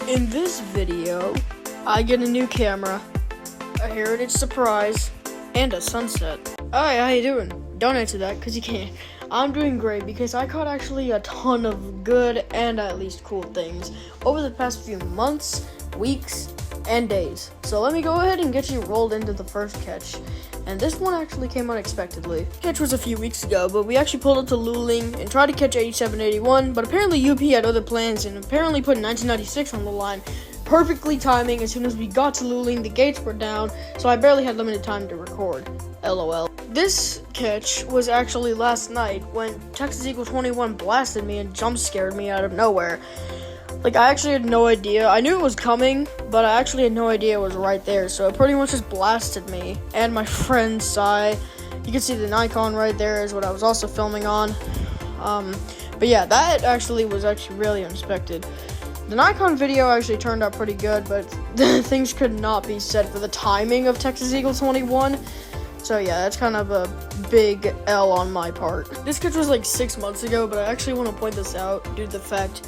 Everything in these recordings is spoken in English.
In this video, I get a new camera, a heritage surprise, and a sunset. Alright, how you doing? Don't answer that, because you can't. I'm doing great because I caught actually a ton of good and at least cool things over the past few months, weeks, and days. So let me go ahead and get you rolled into the first catch. And this one actually came unexpectedly. Catch was a few weeks ago, but we actually pulled up to Luling and tried to catch 8781, but apparently UP had other plans and apparently put 1996 on the line. Perfectly timing. As soon as we got to Luling, the gates were down, so I barely had limited time to record. LOL. This catch was actually last night when Texas Eagle 21 blasted me and jump scared me out of nowhere. Like, I actually had no idea. I knew it was coming, but I actually had no idea it was right there. So it pretty much just blasted me and my friend Sai. You can see the Nikon right there is what I was also filming on. But yeah, that actually was really unexpected. The Nikon video actually turned out pretty good, but things could not be said for the timing of Texas Eagle 21. So yeah, that's kind of a big L on my part. This catch was like 6 months ago, but I actually want to point this out due to the fact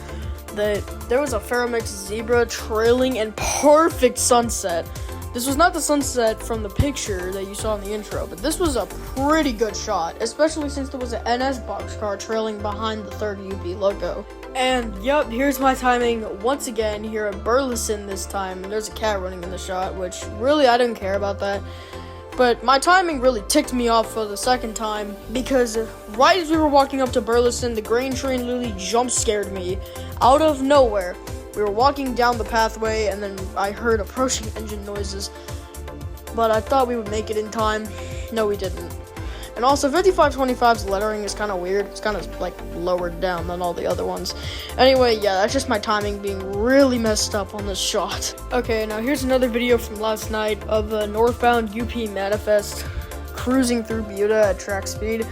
that there was a Ferromix zebra trailing in perfect sunset. This was not the sunset from the picture that you saw in the intro, but this was a pretty good shot, especially since there was an NS boxcar trailing behind the third UP logo. And yep, here's my timing once again here at Burleson this time. There's a cat running in the shot, which really I didn't care about that. But my timing really ticked me off for the second time because right as we were walking up to Burleson, the grain train literally jump scared me out of nowhere. We were walking down the pathway and then I heard approaching engine noises, but I thought we would make it in time. No, we didn't. And also 5525's lettering is kind of weird. It's kind of like lowered down than all the other ones. Anyway, yeah, that's just my timing being really messed up on this shot. Okay, now here's another video from last night of a northbound UP manifest cruising through Buda at track speed.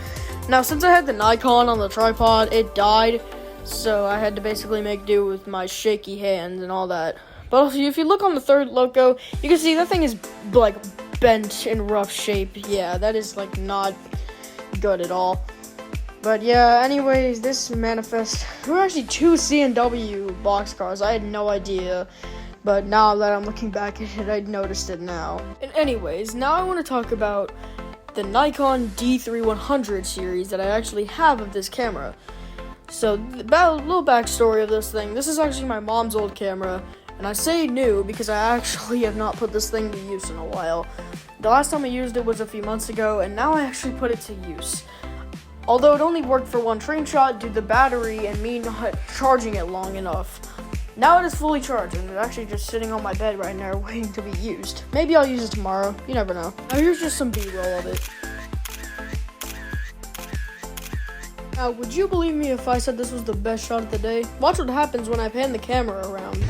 Now, since I had the Nikon on the tripod, it died, so I had to basically make do with my shaky hands and all that. But if you look on the third loco, you can see that thing is like bent in rough shape. Yeah, that is like not good at all. But yeah, anyways, this manifest, there were actually two C&W boxcars. I had no idea, but now that I'm looking back at it, I noticed it now. And anyways, now I want to talk about the Nikon D3100 series that I actually have of this camera. So, a little backstory of this thing. This is actually my mom's old camera, and I say new because I actually have not put this thing to use in a while. The last time I used it was a few months ago, and now I actually put it to use. Although it only worked for one train shot due to the battery and me not charging it long enough. Now it is fully charged, and it's actually just sitting on my bed right now waiting to be used. Maybe I'll use it tomorrow, you never know. Now here's just some B-roll of it. Now, would you believe me if I said this was the best shot of the day? Watch what happens when I pan the camera around.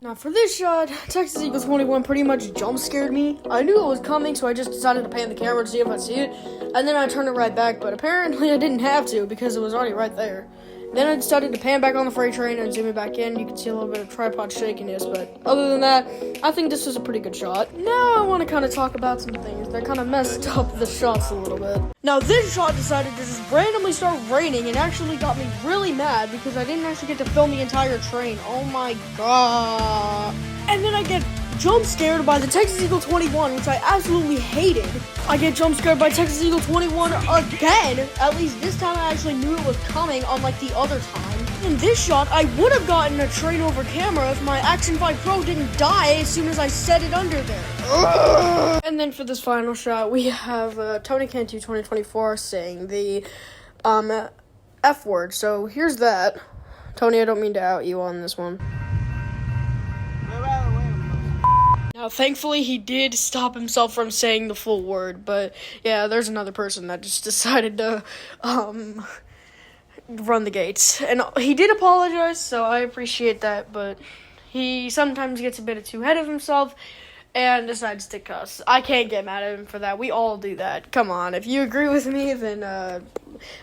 Now for this shot, Texas Eagle 21 pretty much jump scared me. I knew it was coming, so I just decided to pan the camera to see if I see it, and then I turned it right back, but apparently I didn't have to because it was already right there. Then I decided to pan back on the freight train and zoom it back in. You can see a little bit of tripod shakiness, but other than that, I think this was a pretty good shot. Now I want to kind of talk about some things that kind of messed up the shots a little bit. Now this shot decided to just randomly start raining and actually got me really mad because I didn't actually get to film the entire train. Oh my god. And then I get jump scared by the Texas Eagle 21, which I absolutely hated. I get jump scared by Texas Eagle 21 again. At least this time I actually knew it was coming, unlike the other time. In this shot, I would have gotten a train over camera if my Action 5 Pro didn't die as soon as I set it under there. And then for this final shot, we have Tony Cantu 2024 saying the F word. So here's that. Tony, I don't mean to out you on this one. Now, thankfully, he did stop himself from saying the full word, but yeah, there's another person that just decided to, run the gates. And he did apologize, so I appreciate that, but he sometimes gets a bit too ahead of himself, and decides to cuss. I can't get mad at him for that. We all do that. Come on. If you agree with me, then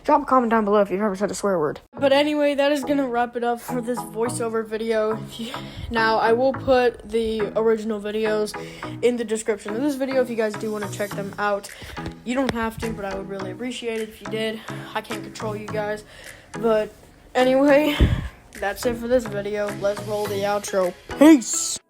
drop a comment down below if you've ever said a swear word. But anyway, that is going to wrap it up for this voiceover video. Now, I will put the original videos in the description of this video if you guys do want to check them out. You don't have to, but I would really appreciate it if you did. I can't control you guys. But anyway, that's it for this video. Let's roll the outro. Peace!